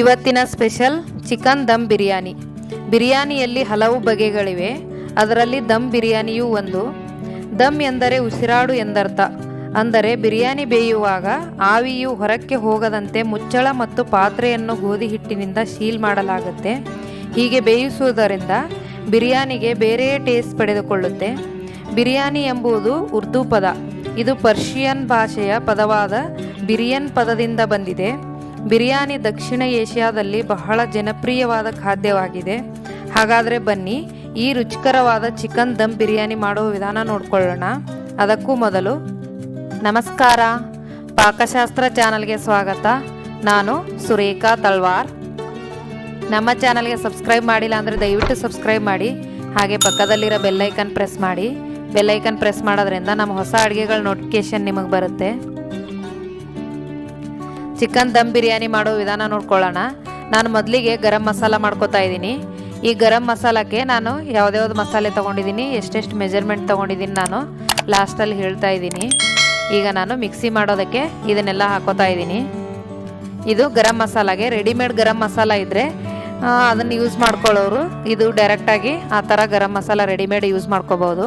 ಇವತ್ತಿನ special chicken dum biryani. ಬಿರಿಯಾನಿಯಲ್ಲಿ ಹಲವು ಬಗೆಗಳಿವೆ. ಅದರಲ್ಲಿ ದಮ್ ಬಿರಿಯಾನಿಯೂ ಒಂದು. ದಮ್ ಎಂದರೆ ಉಸಿರಾಡು ಎಂದರ್ಥ. ಅಂದರೆ ಬಿರಿಯಾನಿ ಬೇಯುವಾಗ ಆವಿಯು ಹೊರಕ್ಕೆ ಹೋಗದಂತೆ ಮುಚ್ಚಳ ಮತ್ತು ಪಾತ್ರೆಯನ್ನು ಗೋಧಿ ಹಿಟ್ಟಿನಿಂದ ಸೀಲ್ ಮಾಡಲಾಗುತ್ತೆ. ಹೀಗೆ ಬೇಯಿಸುವುದರಿಂದ ಬಿರಿಯಾನಿಗೆ ಬೇರೆಯೇ ಟೇಸ್ಟ್ ಪಡೆದುಕೊಳ್ಳುತ್ತೆ. ಬಿರಿಯಾನಿ ಎಂಬುದು ಉರ್ದು ಪದ. ಇದು ಪರ್ಷಿಯನ್ ಭಾಷೆಯ ಪದವಾದ ಬಿರಿಯನ್ ಪದದಿಂದ ಬಂದಿದೆ. ಬಿರಿಯಾನಿ ದಕ್ಷಿಣ ಏಷ್ಯಾದಲ್ಲಿ ಬಹಳ ಜನಪ್ರಿಯವಾದ ಖಾದ್ಯವಾಗಿದೆ. ಹಾಗಾದರೆ ಬನ್ನಿ ಈ ರುಚಿಕರವಾದ ಚಿಕನ್ ದಮ್ ಬಿರಿಯಾನಿ ಮಾಡುವ ವಿಧಾನ ನೋಡ್ಕೊಳ್ಳೋಣ. ಅದಕ್ಕೂ ಮೊದಲು ನಮಸ್ಕಾರ, ಪಾಕಶಾಸ್ತ್ರ ಚಾನಲ್ಗೆ ಸ್ವಾಗತ. ನಾನು ಸುರೇಖಾ ತಳ್ವಾರ್. ನಮ್ಮ ಚಾನಲ್ಗೆ ಸಬ್ಸ್ಕ್ರೈಬ್ ಮಾಡಿಲ್ಲ ಅಂದರೆ ದಯವಿಟ್ಟು ಸಬ್ಸ್ಕ್ರೈಬ್ ಮಾಡಿ. ಹಾಗೆ ಪಕ್ಕದಲ್ಲಿರೋ ಬೆಲ್ಲೈಕನ್ ಪ್ರೆಸ್ ಮಾಡಿ. ಬೆಲ್ಲೈಕನ್ ಪ್ರೆಸ್ ಮಾಡೋದ್ರಿಂದ ನಮ್ಮ ಹೊಸ ಅಡುಗೆಗಳ ನೋಟಿಫಿಕೇಷನ್ ನಿಮಗೆ ಬರುತ್ತೆ. ಚಿಕನ್ ದಮ್ ಬಿರಿಯಾನಿ ಮಾಡೋ ವಿಧಾನ ನೋಡ್ಕೊಳ್ಳೋಣ. ನಾನು ಮೊದಲಿಗೆ ಗರಂ ಮಸಾಲ ಮಾಡ್ಕೋತಾ ಇದ್ದೀನಿ. ಈ ಗರಂ ಮಸಾಲಕ್ಕೆ ನಾನು ಯಾವುದ್ಯಾವ್ದು ಮಸಾಲೆ ತೊಗೊಂಡಿದ್ದೀನಿ, ಎಷ್ಟೆಷ್ಟು ಮೆಜರ್ಮೆಂಟ್ ತೊಗೊಂಡಿದ್ದೀನಿ ನಾನು ಲಾಸ್ಟಲ್ಲಿ ಹೇಳ್ತಾ ಇದ್ದೀನಿ. ಈಗ ನಾನು ಮಿಕ್ಸಿ ಮಾಡೋದಕ್ಕೆ ಇದನ್ನೆಲ್ಲ ಹಾಕೋತಾ ಇದ್ದೀನಿ. ಇದು ಗರಂ ಮಸಾಲಾಗೆ ರೆಡಿಮೇಡ್ ಗರಂ ಮಸಾಲ ಇದ್ದರೆ ಅದನ್ನು ಯೂಸ್ ಮಾಡ್ಕೊಳ್ಳೋರು ಇದು ಡೈರೆಕ್ಟಾಗಿ ಆ ಥರ ಗರಂ ಮಸಾಲ ರೆಡಿಮೇಡ್ ಯೂಸ್ ಮಾಡ್ಕೋಬೋದು.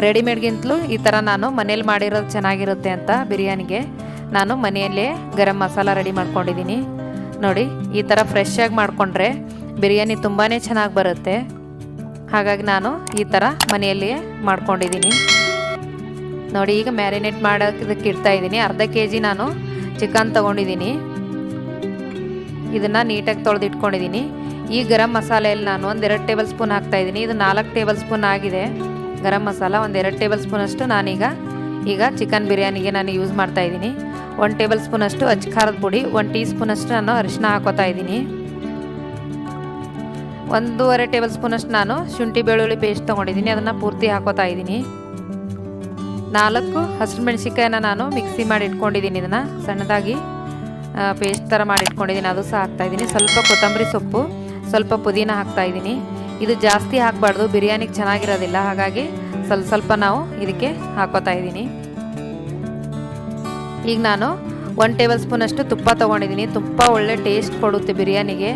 ರೆಡಿಮೇಡ್ಗಿಂತಲೂ ಈ ಥರ ನಾನು ಮನೇಲಿ ಮಾಡಿರೋದು ಚೆನ್ನಾಗಿರುತ್ತೆ ಅಂತ ಬಿರಿಯಾನಿಗೆ ನಾನು ಮನೆಯಲ್ಲೇ ಗರಂ ಮಸಾಲ ರೆಡಿ ಮಾಡ್ಕೊಂಡಿದ್ದೀನಿ. ನೋಡಿ, ಈ ಥರ ಫ್ರೆಶ್ ಆಗಿ ಮಾಡಿಕೊಂಡ್ರೆ ಬಿರಿಯಾನಿ ತುಂಬಾ ಚೆನ್ನಾಗಿ ಬರುತ್ತೆ. ಹಾಗಾಗಿ ನಾನು ಈ ಥರ ಮನೆಯಲ್ಲಿಯೇ ಮಾಡ್ಕೊಂಡಿದ್ದೀನಿ. ನೋಡಿ, ಈಗ ಮ್ಯಾರಿನೇಟ್ ಮಾಡೋದಕ್ಕೆ ಇಡ್ತಾ ಇದ್ದೀನಿ. ಅರ್ಧ kg ನಾನು ಚಿಕನ್ ತೊಗೊಂಡಿದ್ದೀನಿ. ಇದನ್ನು ನೀಟಾಗಿ ತೊಳೆದು ಇಟ್ಕೊಂಡಿದ್ದೀನಿ. ಈ ಗರಂ ಮಸಾಲೆಯಲ್ಲಿ ನಾನು 1-2 ಟೇಬಲ್ ಸ್ಪೂನ್ ಹಾಕ್ತಾಯಿದ್ದೀನಿ. ಇದು 4 ಟೇಬಲ್ ಸ್ಪೂನ್ ಆಗಿದೆ ಗರಂ ಮಸಾಲ. 1-2 ಟೇಬಲ್ ಸ್ಪೂನಷ್ಟು ಈಗ ಚಿಕನ್ ಬಿರಿಯಾನಿಗೆ ನಾನು ಯೂಸ್ ಮಾಡ್ತಾಯಿದ್ದೀನಿ. 1 ಟೇಬಲ್ ಸ್ಪೂನಷ್ಟು ಅಚ್ಚ ಖಾರದ ಪುಡಿ, 1 ಟೀ ಸ್ಪೂನಷ್ಟು ನಾನು ಅರಿಶಿನ ಹಾಕೋತಾ ಇದ್ದೀನಿ. 1.5 ಟೇಬಲ್ ಸ್ಪೂನಷ್ಟು ನಾನು ಶುಂಠಿ ಬೆಳ್ಳುಳ್ಳಿ ಪೇಸ್ಟ್ ತೊಗೊಂಡಿದ್ದೀನಿ. ಅದನ್ನು ಪೂರ್ತಿ ಹಾಕೋತಾ ಇದ್ದೀನಿ. 4 ಹಸಿರು ಮೆಣಸಿನ್ಕಾಯಿನ ನಾನು ಮಿಕ್ಸಿ ಮಾಡಿ ಇಟ್ಕೊಂಡಿದ್ದೀನಿ. ಇದನ್ನು ಸಣ್ಣದಾಗಿ ಪೇಸ್ಟ್ ಥರ ಮಾಡಿ ಇಟ್ಕೊಂಡಿದ್ದೀನಿ. ಅದು ಸಹ ಹಾಕ್ತಾಯಿದ್ದೀನಿ. ಸ್ವಲ್ಪ ಕೊತ್ತಂಬರಿ ಸೊಪ್ಪು, ಸ್ವಲ್ಪ ಪುದೀನ ಹಾಕ್ತಾಯಿದ್ದೀನಿ. ಇದು ಜಾಸ್ತಿ ಹಾಕಬಾರ್ದು, ಬಿರಿಯಾನಿಗೆ ಚೆನ್ನಾಗಿರೋದಿಲ್ಲ. ಹಾಗಾಗಿ ಸ್ವಲ್ಪ ನಾವು ಇದಕ್ಕೆ ಹಾಕೋತಾ ಇದ್ದೀನಿ. ಈಗ ನಾನು 1 ಟೇಬಲ್ ಸ್ಪೂನಷ್ಟು ತುಪ್ಪ ತೊಗೊಂಡಿದ್ದೀನಿ. ತುಪ್ಪ ಒಳ್ಳೆ ಟೇಸ್ಟ್ ಕೊಡುತ್ತೆ ಬಿರಿಯಾನಿಗೆ.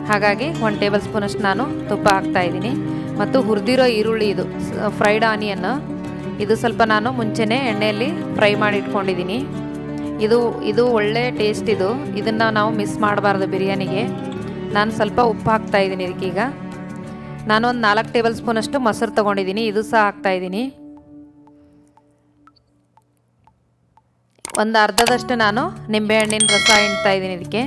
ಹಾಗಾಗಿ 1 ಟೇಬಲ್ ಸ್ಪೂನಷ್ಟು ನಾನು ತುಪ್ಪ ಹಾಕ್ತಾಯಿದ್ದೀನಿ. ಮತ್ತು ಹುರಿದಿರೋ ಈರುಳ್ಳಿ, ಇದು ಫ್ರೈಡ್ ಆನಿಯನ್ನು, ಇದು ಸ್ವಲ್ಪ ನಾನು ಮುಂಚೆನೇ ಎಣ್ಣೆಯಲ್ಲಿ ಫ್ರೈ ಮಾಡಿ ಇಟ್ಕೊಂಡಿದ್ದೀನಿ. ಇದು ಒಳ್ಳೆ ಟೇಸ್ಟ್. ಇದನ್ನು ನಾವು ಮಿಸ್ ಮಾಡಬಾರ್ದು ಬಿರಿಯಾನಿಗೆ. ನಾನು ಸ್ವಲ್ಪ ಉಪ್ಪು ಹಾಕ್ತಾಯಿದ್ದೀನಿ ಇದಕ್ಕೀಗ. ನಾನು ಒಂದು 4 ಟೇಬಲ್ ಸ್ಪೂನಷ್ಟು ಮೊಸರು ತೊಗೊಂಡಿದ್ದೀನಿ. ಇದು ಸಹ ಹಾಕ್ತಾಯಿದ್ದೀನಿ. ಒಂದು ಅರ್ಧದಷ್ಟು ನಾನು ನಿಂಬೆಹಣ್ಣಿನ ರಸ ಹಿಂಡ್ತಾ ಇದ್ದೀನಿ ಇದಕ್ಕೆ.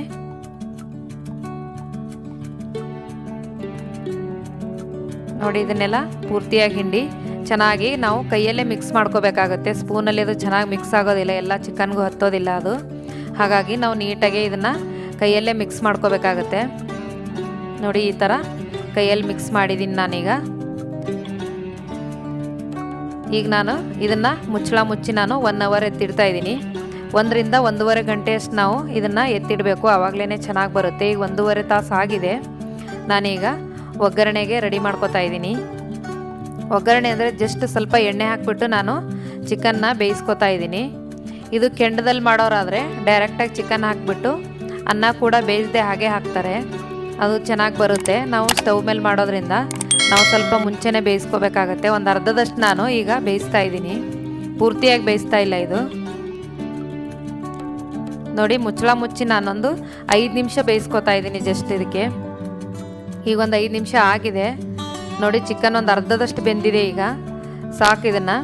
ನೋಡಿ, ಇದನ್ನೆಲ್ಲ ಪೂರ್ತಿಯಾಗಿ ಹಿಂಡಿ ಚೆನ್ನಾಗಿ ನಾವು ಕೈಯಲ್ಲೇ ಮಿಕ್ಸ್ ಮಾಡ್ಕೋಬೇಕಾಗುತ್ತೆ. ಸ್ಪೂನಲ್ಲಿ ಅದು ಚೆನ್ನಾಗಿ ಮಿಕ್ಸ್ ಆಗೋದಿಲ್ಲ, ಎಲ್ಲ ಚಿಕನ್ಗೂ ಹತ್ತೋದಿಲ್ಲ ಅದು. ಹಾಗಾಗಿ ನಾವು ನೀಟಾಗಿ ಇದನ್ನು ಕೈಯಲ್ಲೇ ಮಿಕ್ಸ್ ಮಾಡ್ಕೋಬೇಕಾಗತ್ತೆ. ನೋಡಿ, ಈ ಥರ ಕೈಯಲ್ಲಿ ಮಿಕ್ಸ್ ಮಾಡಿದ್ದೀನಿ ನಾನೀಗ. ಈಗ ನಾನು ಇದನ್ನು ಮುಚ್ಚಳ ಮುಚ್ಚಿ ನಾನು 1 ಅವರ್ ಎತ್ತಿಡ್ತಾ ಇದ್ದೀನಿ. 1ರಿಂದ 1.5 ಗಂಟೆಯಷ್ಟು ನಾವು ಇದನ್ನು ಎತ್ತಿಡಬೇಕು, ಆವಾಗಲೇ ಚೆನ್ನಾಗಿ ಬರುತ್ತೆ. ಈಗ 1.5 ತಾಸು ಆಗಿದೆ. ನಾನೀಗ ಒಗ್ಗರಣೆಗೆ ರೆಡಿ ಮಾಡ್ಕೋತಾ ಇದ್ದೀನಿ. ಒಗ್ಗರಣೆ ಅಂದರೆ ಜಸ್ಟ್ ಸ್ವಲ್ಪ ಎಣ್ಣೆ ಹಾಕಿಬಿಟ್ಟು ನಾನು ಚಿಕನ್ನ ಬೇಯಿಸ್ಕೊತಾ ಇದ್ದೀನಿ. ಇದು ಕೆಂಡದಲ್ಲಿ ಮಾಡೋರಾದರೆ ಡೈರೆಕ್ಟಾಗಿ ಚಿಕನ್ ಹಾಕಿಬಿಟ್ಟು ಅನ್ನ ಕೂಡ ಬೇಯಿಸದೆ ಹಾಗೆ ಹಾಕ್ತಾರೆ, ಅದು ಚೆನ್ನಾಗಿ ಬರುತ್ತೆ. ನಾವು ಸ್ಟವ್ ಮೇಲೆ ಮಾಡೋದ್ರಿಂದ ನಾವು ಸ್ವಲ್ಪ ಮುಂಚೆನೇ ಬೇಯಿಸ್ಕೋಬೇಕಾಗತ್ತೆ. ಒಂದು ಅರ್ಧದಷ್ಟು ನಾನು ಈಗ ಬೇಯಿಸ್ತಾ ಇದ್ದೀನಿ, ಪೂರ್ತಿಯಾಗಿ ಬೇಯಿಸ್ತಾ ಇಲ್ಲ. ಇದು ನೋಡಿ, ಮುಚ್ಚಳ ಮುಚ್ಚಿ ನಾನೊಂದು 5 ನಿಮಿಷ ಬೇಯಿಸ್ಕೊತಾ ಇದ್ದೀನಿ ಜಸ್ಟ್ ಇದಕ್ಕೆ. ಈಗ ಒಂದು 5 ನಿಮಿಷ ಆಗಿದೆ. ನೋಡಿ, ಚಿಕನ್ ಒಂದು ಅರ್ಧದಷ್ಟು ಬೆಂದಿದೆ. ಈಗ ಸಾಕು ಇದನ್ನು,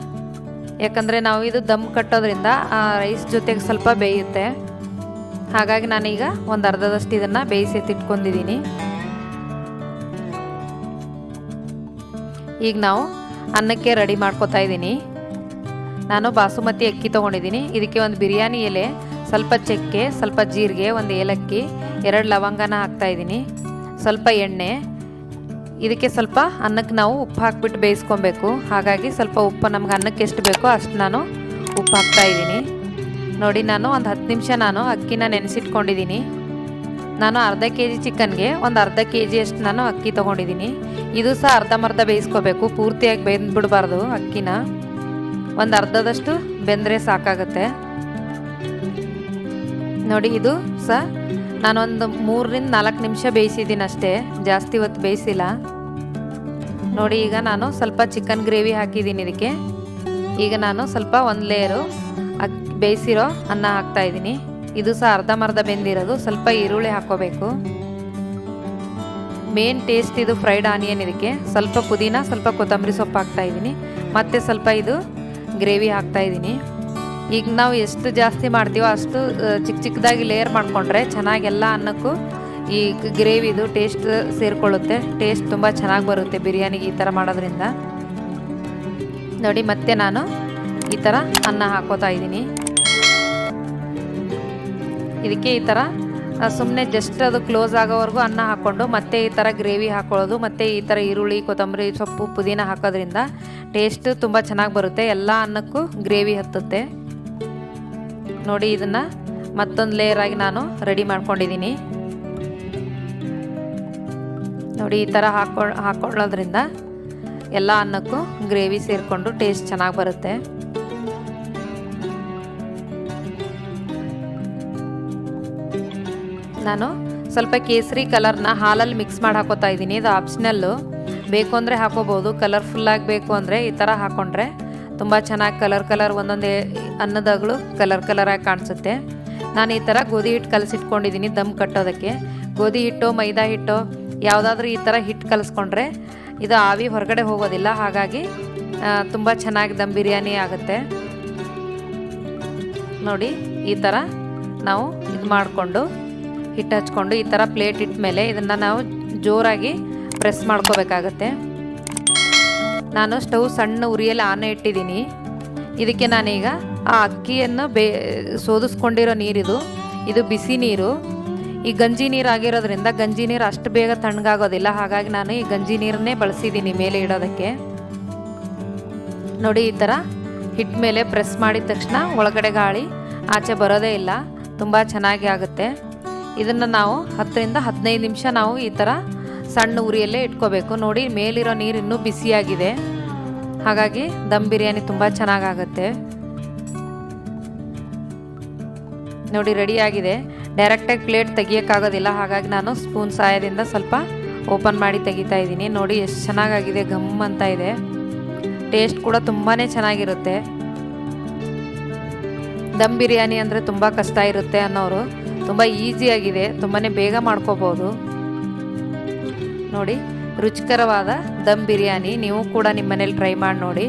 ಯಾಕಂದರೆ ನಾವು ಇದು ದಮ್ ಕಟ್ಟೋದ್ರಿಂದ ಆ ರೈಸ್ ಜೊತೆಗೆ ಸ್ವಲ್ಪ ಬೇಯುತ್ತೆ. ಹಾಗಾಗಿ ನಾನೀಗ ಒಂದು ಅರ್ಧದಷ್ಟು ಇದನ್ನು ಬೇಯಿಸಿ ಎತ್ತಿಟ್ಕೊಂಡಿದ್ದೀನಿ. ಈಗ ನಾವು ಅನ್ನಕ್ಕೆ ರೆಡಿ ಮಾಡ್ಕೊತಾ ಇದ್ದೀನಿ. ನಾನು ಬಾಸುಮತಿ ಅಕ್ಕಿ ತೊಗೊಂಡಿದ್ದೀನಿ. ಇದಕ್ಕೆ ಒಂದು ಬಿರಿಯಾನಿ ಎಲೆ, ಸ್ವಲ್ಪ ಚಕ್ಕೆ, ಸ್ವಲ್ಪ ಜೀರಿಗೆ, ಒಂದು ಏಲಕ್ಕಿ, 2 ಲವಂಗನ ಹಾಕ್ತಾಯಿದ್ದೀನಿ, ಸ್ವಲ್ಪ ಎಣ್ಣೆ. ಇದಕ್ಕೆ ಸ್ವಲ್ಪ ಅನ್ನಕ್ಕೆ ನಾವು ಉಪ್ಪು ಹಾಕ್ಬಿಟ್ಟು ಬೇಯಿಸ್ಕೊಬೇಕು. ಹಾಗಾಗಿ ಸ್ವಲ್ಪ ಉಪ್ಪು ನಮ್ಗೆ ಅನ್ನಕ್ಕೆ ಎಷ್ಟು ಬೇಕೋ ಅಷ್ಟು ನಾನು ಉಪ್ಪು ಹಾಕ್ತಾಯಿದ್ದೀನಿ. ನೋಡಿ, ನಾನು ಒಂದು 10 ನಿಮಿಷ ನಾನು ಅಕ್ಕಿನ ನೆನೆಸಿಟ್ಕೊಂಡಿದ್ದೀನಿ. ನಾನು ಅರ್ಧ kg ಚಿಕನ್ಗೆ ಒಂದು ಅರ್ಧ kg ಅಷ್ಟು ನಾನು ಅಕ್ಕಿ ತೊಗೊಂಡಿದ್ದೀನಿ. ಇದು ಸಹ ಅರ್ಧಂಬರ್ಧ ಬೇಯಿಸ್ಕೋಬೇಕು, ಪೂರ್ತಿಯಾಗಿ ಬೆಂದ್ಬಿಡಬಾರ್ದು ಅಕ್ಕಿನ. ಒಂದು ಅರ್ಧದಷ್ಟು ಬೆಂದರೆ ಸಾಕಾಗುತ್ತೆ. ನೋಡಿ, ಇದು ಸಹ ನಾನೊಂದು 3-4 ನಿಮಿಷ ಬೇಯಿಸಿದ್ದೀನಿ ಅಷ್ಟೇ, ಜಾಸ್ತಿ ಹೊತ್ತು ಬೇಯಿಸಿಲ್ಲ. ನೋಡಿ ಈಗ ನಾನು ಸ್ವಲ್ಪ ಚಿಕನ್ ಗ್ರೇವಿ ಹಾಕಿದ್ದೀನಿ ಇದಕ್ಕೆ. ಈಗ ನಾನು ಸ್ವಲ್ಪ ಒಂದು ಲೇಯರು ಬೇಯಿಸಿರೋ ಅನ್ನ ಹಾಕ್ತಾಯಿದ್ದೀನಿ. ಇದು ಸಹ ಅರ್ಧಂಬರ್ಧ ಬೆಂದಿರೋದು. ಸ್ವಲ್ಪ ಈರುಳ್ಳಿ ಹಾಕ್ಕೋಬೇಕು. ಮೇನ್ ಟೇಸ್ಟ್ ಇದು ಫ್ರೈಡ್ ಆನಿಯನ್. ಇದಕ್ಕೆ ಸ್ವಲ್ಪ ಪುದೀನ, ಸ್ವಲ್ಪ ಕೊತ್ತಂಬರಿ ಸೊಪ್ಪು ಹಾಕ್ತಾಯಿದ್ದೀನಿ. ಮತ್ತು ಸ್ವಲ್ಪ ಇದು ಗ್ರೇವಿ ಹಾಕ್ತಾಯಿದ್ದೀನಿ. ಈಗ ನಾವು ಎಷ್ಟು ಜಾಸ್ತಿ ಮಾಡ್ತೀವೋ ಅಷ್ಟು ಚಿಕ್ಕದಾಗಿ ಲೇಯರ್ ಮಾಡಿಕೊಂಡ್ರೆ ಚೆನ್ನಾಗಿ ಎಲ್ಲ ಅನ್ನಕ್ಕೂ ಈ ಗ್ರೇವಿದು ಟೇಸ್ಟ್ ಸೇರಿಕೊಳ್ಳುತ್ತೆ. ಟೇಸ್ಟ್ ತುಂಬ ಚೆನ್ನಾಗಿ ಬರುತ್ತೆ ಬಿರಿಯಾನಿಗೆ ಈ ಥರ ಮಾಡೋದ್ರಿಂದ. ನೋಡಿ ಮತ್ತೆ ನಾನು ಈ ಥರ ಅನ್ನ ಹಾಕೋತಾ ಇದ್ದೀನಿ. ಇದಕ್ಕೆ ಈ ಥರ ಸುಮ್ಮನೆ ಜಸ್ಟ್ ಅದು ಕ್ಲೋಸ್ ಆಗೋವರೆಗೂ ಅನ್ನ ಹಾಕ್ಕೊಂಡು ಮತ್ತೆ ಈ ಥರ ಗ್ರೇವಿ ಹಾಕ್ಕೊಳ್ಳೋದು. ಮತ್ತು ಈ ಥರ ಈರುಳ್ಳಿ, ಕೊತ್ತಂಬರಿ ಸೊಪ್ಪು, ಪುದೀನ ಹಾಕೋದ್ರಿಂದ ಟೇಸ್ಟ್ ತುಂಬ ಚೆನ್ನಾಗಿ ಬರುತ್ತೆ. ಎಲ್ಲ ಅನ್ನಕ್ಕೂ ಗ್ರೇವಿ ಹತ್ತುತ್ತೆ. ನೋಡಿ ಇದನ್ನು ಮತ್ತೊಂದು ಲೇಯರ್ ಆಗಿ ನಾನು ರೆಡಿ ಮಾಡ್ಕೊಂಡಿದ್ದೀನಿ. ನೋಡಿ ಈ ಥರ ಹಾಕೊಳ್ಳೋದ್ರಿಂದ ಎಲ್ಲ ಅನ್ನಕ್ಕೂ ಗ್ರೇವಿ ಸೇರಿಕೊಂಡು ಟೇಸ್ಟ್ ಚೆನ್ನಾಗಿ ಬರುತ್ತೆ. ನಾನು ಸ್ವಲ್ಪ ಕೇಸರಿ ಕಲರ್ನ ಹಾಲಲ್ಲಿ ಮಿಕ್ಸ್ ಮಾಡಿ ಹಾಕೋತಾ ಇದ್ದೀನಿ. ಇದು ಆಪ್ಷನಲ್ಲು, ಬೇಕು ಅಂದರೆ ಹಾಕೋಬೋದು. ಕಲರ್ಫುಲ್ಲಾಗಿ ಬೇಕು ಅಂದರೆ ಈ ಥರ ಹಾಕ್ಕೊಂಡ್ರೆ ತುಂಬ ಚೆನ್ನಾಗಿ ಕಲರ್ ಒಂದೊಂದೇ ಅನ್ನದಾಗಲು ಕಲರಾಗಿ ಕಾಣಿಸುತ್ತೆ. ನಾನು ಈ ಥರ ಗೋಧಿ ಹಿಟ್ಟು ಕಲಸಿಟ್ಕೊಂಡಿದ್ದೀನಿ ದಮ್ ಕಟ್ಟೋದಕ್ಕೆ. ಗೋಧಿ ಹಿಟ್ಟು, ಮೈದಾ ಹಿಟ್ಟು ಯಾವುದಾದ್ರೂ ಈ ಥರ ಹಿಟ್ಟು ಕಲಿಸ್ಕೊಂಡ್ರೆ ಇದು ಆವಿ ಹೊರಗಡೆ ಹೋಗೋದಿಲ್ಲ. ಹಾಗಾಗಿ ತುಂಬ ಚೆನ್ನಾಗಿ ದಮ್ ಬಿರಿಯಾನಿ ಆಗುತ್ತೆ. ನೋಡಿ ಈ ಥರ ನಾವು ಇದು ಮಾಡಿಕೊಂಡು ಹಿಟ್ಟು ಹಚ್ಕೊಂಡು ಈ ಥರ ಪ್ಲೇಟ್ ಇಟ್ಟ ಮೇಲೆ ಇದನ್ನು ನಾವು ಜೋರಾಗಿ ಪ್ರೆಸ್ ಮಾಡ್ಕೋಬೇಕಾಗತ್ತೆ. ನಾನು ಸ್ಟವ್ ಸಣ್ಣ ಉರಿಯಲ್ಲಿ ಆನೆ ಇಟ್ಟಿದ್ದೀನಿ. ಇದಕ್ಕೆ ನಾನೀಗ ಆ ಅಕ್ಕಿಯನ್ನು ಸೋದಿಸ್ಕೊಂಡಿರೋ ನೀರಿದು, ಇದು ಬಿಸಿ ನೀರು. ಈ ಗಂಜಿ ನೀರು ಆಗಿರೋದ್ರಿಂದ ಗಂಜಿ ನೀರು ಅಷ್ಟು ಬೇಗ ತಣ್ಣಗಾಗೋದಿಲ್ಲ. ಹಾಗಾಗಿ ನಾನು ಈ ಗಂಜಿ ನೀರನ್ನೇ ಬಳಸಿದ್ದೀನಿ ಮೇಲೆ ಇಡೋದಕ್ಕೆ. ನೋಡಿ ಈ ಥರ ಹಿಟ್ಟು ಮೇಲೆ ಪ್ರೆಸ್ ಮಾಡಿದ ತಕ್ಷಣ ಒಳಗಡೆ ಗಾಳಿ ಆಚೆ ಬರೋದೇ ಇಲ್ಲ. ತುಂಬ ಚೆನ್ನಾಗಿ ಆಗುತ್ತೆ. ಇದನ್ನು ನಾವು 10-15 ನಿಮಿಷ ನಾವು ಈ ಥರ ಸಣ್ಣ ಉರಿಯಲ್ಲೇ ಇಟ್ಕೋಬೇಕು. ನೋಡಿ ಮೇಲಿರೋ ನೀರು ಇನ್ನೂ ಬಿಸಿಯಾಗಿದೆ. ಹಾಗಾಗಿ ದಮ್ ಬಿರಿಯಾನಿ ತುಂಬ ಚೆನ್ನಾಗಾಗುತ್ತೆ. ನೋಡಿ ರೆಡಿಯಾಗಿದೆ. ಡೈರೆಕ್ಟಾಗಿ ಪ್ಲೇಟ್ ತೆಗಿಯೋಕ್ಕಾಗೋದಿಲ್ಲ. ಹಾಗಾಗಿ ನಾನು ಸ್ಪೂನ್ ಸಹಾಯದಿಂದ ಸ್ವಲ್ಪ ಓಪನ್ ಮಾಡಿ ತೆಗಿತಾ ಇದ್ದೀನಿ. ನೋಡಿ ಎಷ್ಟು ಚೆನ್ನಾಗಾಗಿದೆ, ಘಮ್ ಅಂತ ಇದೆ. ಟೇಸ್ಟ್ ಕೂಡ ತುಂಬಾ ಚೆನ್ನಾಗಿರುತ್ತೆ. ದಮ್ ಬಿರಿಯಾನಿ ಅಂದರೆ ತುಂಬ ಕಷ್ಟ ಇರುತ್ತೆ ಅನ್ನೋರು ತುಂಬ ಈಸಿಯಾಗಿದೆ, ತುಂಬಾ ಬೇಗ ಮಾಡ್ಕೋಬೋದು. ನೋಡಿ ರುಚಿಕರವಾದ ದಮ್ ಬಿರಿಯಾನಿ ನೀವು ಕೂಡ ನಿಮ್ಮ ಮನೇಲಿ ಟ್ರೈ ಮಾಡಿ ನೋಡಿ.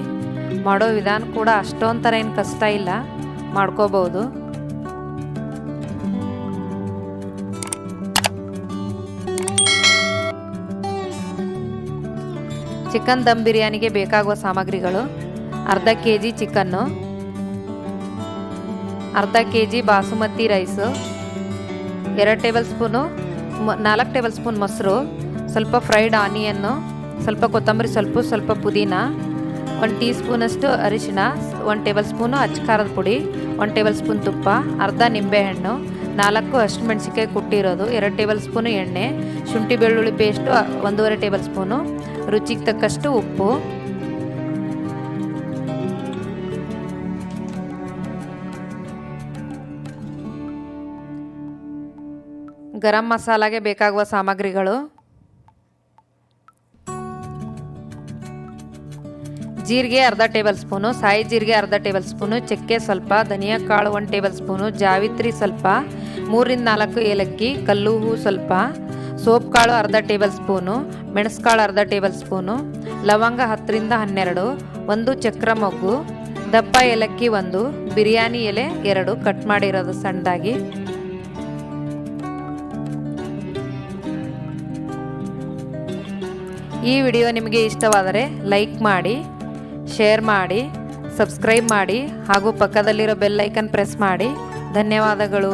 ಮಾಡೋ ವಿಧಾನ ಕೂಡ ಅಷ್ಟೊಂದು ಥರ ಏನು ಕಷ್ಟ ಇಲ್ಲ, ಮಾಡ್ಕೋಬೋದು. ಚಿಕನ್ ದಮ್ ಬಿರಿಯಾನಿಗೆ ಬೇಕಾಗುವ ಸಾಮಗ್ರಿಗಳು: ಅರ್ಧ kg ಚಿಕನ್ನು, ಅರ್ಧ kg basmati rice, 4 table spoon ಮೊಸರು, ಸ್ವಲ್ಪ ಫ್ರೈಡ್ ಆನಿಯನ್ನು, ಸ್ವಲ್ಪ ಕೊತ್ತಂಬರಿ ಸೊಪ್ಪು, ಸ್ವಲ್ಪ ಪುದೀನ, 1 ಟೀ ಸ್ಪೂನಷ್ಟು ಅರಿಶಿನ, 1 ಟೇಬಲ್ ಸ್ಪೂನು ಅಚ್ಚಕಾರದ ಪುಡಿ, 1 ಟೇಬಲ್ ಸ್ಪೂನ್ ತುಪ್ಪ, ಅರ್ಧ ನಿಂಬೆಹಣ್ಣು, 4 ಹಸಿಮೆಣಸಿಕಾಯಿ ಕುಟ್ಟಿರೋದು, 2 ಟೇಬಲ್ ಸ್ಪೂನು ಎಣ್ಣೆ, ಶುಂಠಿ ಬೆಳ್ಳುಳ್ಳಿ ಪೇಸ್ಟು 1.5 ಟೇಬಲ್ ಸ್ಪೂನು, ರುಚಿಗೆ ತಕ್ಕಷ್ಟು ಉಪ್ಪು. ಗರಂ ಮಸಾಲಾಗೆ ಬೇಕಾಗುವ ಸಾಮಗ್ರಿಗಳು: ಜೀರಿಗೆ ಅರ್ಧ ಟೇಬಲ್ ಸ್ಪೂನು, ಸಾಯಿ ಜೀರಿಗೆ ಅರ್ಧ ಟೇಬಲ್ ಸ್ಪೂನು, ಚಕ್ಕೆ ಸ್ವಲ್ಪ, ಧನಿಯಾ ಕಾಳು 1 ಟೇಬಲ್ ಸ್ಪೂನು, ಜಾವಿತ್ರಿ ಸ್ವಲ್ಪ, 3-4 ಏಲಕ್ಕಿ, ಕಲ್ಲು ಹೂ ಸ್ವಲ್ಪ, ಸೋಪ್ ಕಾಳು ಅರ್ಧ ಟೇಬಲ್ ಸ್ಪೂನು, ಮೆಣಸುಕಾಳು ಅರ್ಧ ಟೇಬಲ್ ಸ್ಪೂನು, ಲವಂಗ 10-12, 1 ಚಕ್ರ ಮೊಗ್ಗು, ದಪ್ಪ ಏಲಕ್ಕಿ 1, ಬಿರಿಯಾನಿ ಎಲೆ 2 ಕಟ್ ಮಾಡಿರೋದು ಸಣ್ಣದಾಗಿ. ಈ ವಿಡಿಯೋ ನಿಮಗೆ ಇಷ್ಟವಾದರೆ ಲೈಕ್ ಮಾಡಿ, ಶೇರ್ ಮಾಡಿ, ಸಬ್ಸ್ಕ್ರೈಬ್ ಮಾಡಿ ಹಾಗೂ ಪಕ್ಕದಲ್ಲಿರೋ ಬೆಲ್ ಐಕನ್ ಪ್ರೆಸ್ ಮಾಡಿ. ಧನ್ಯವಾದಗಳು.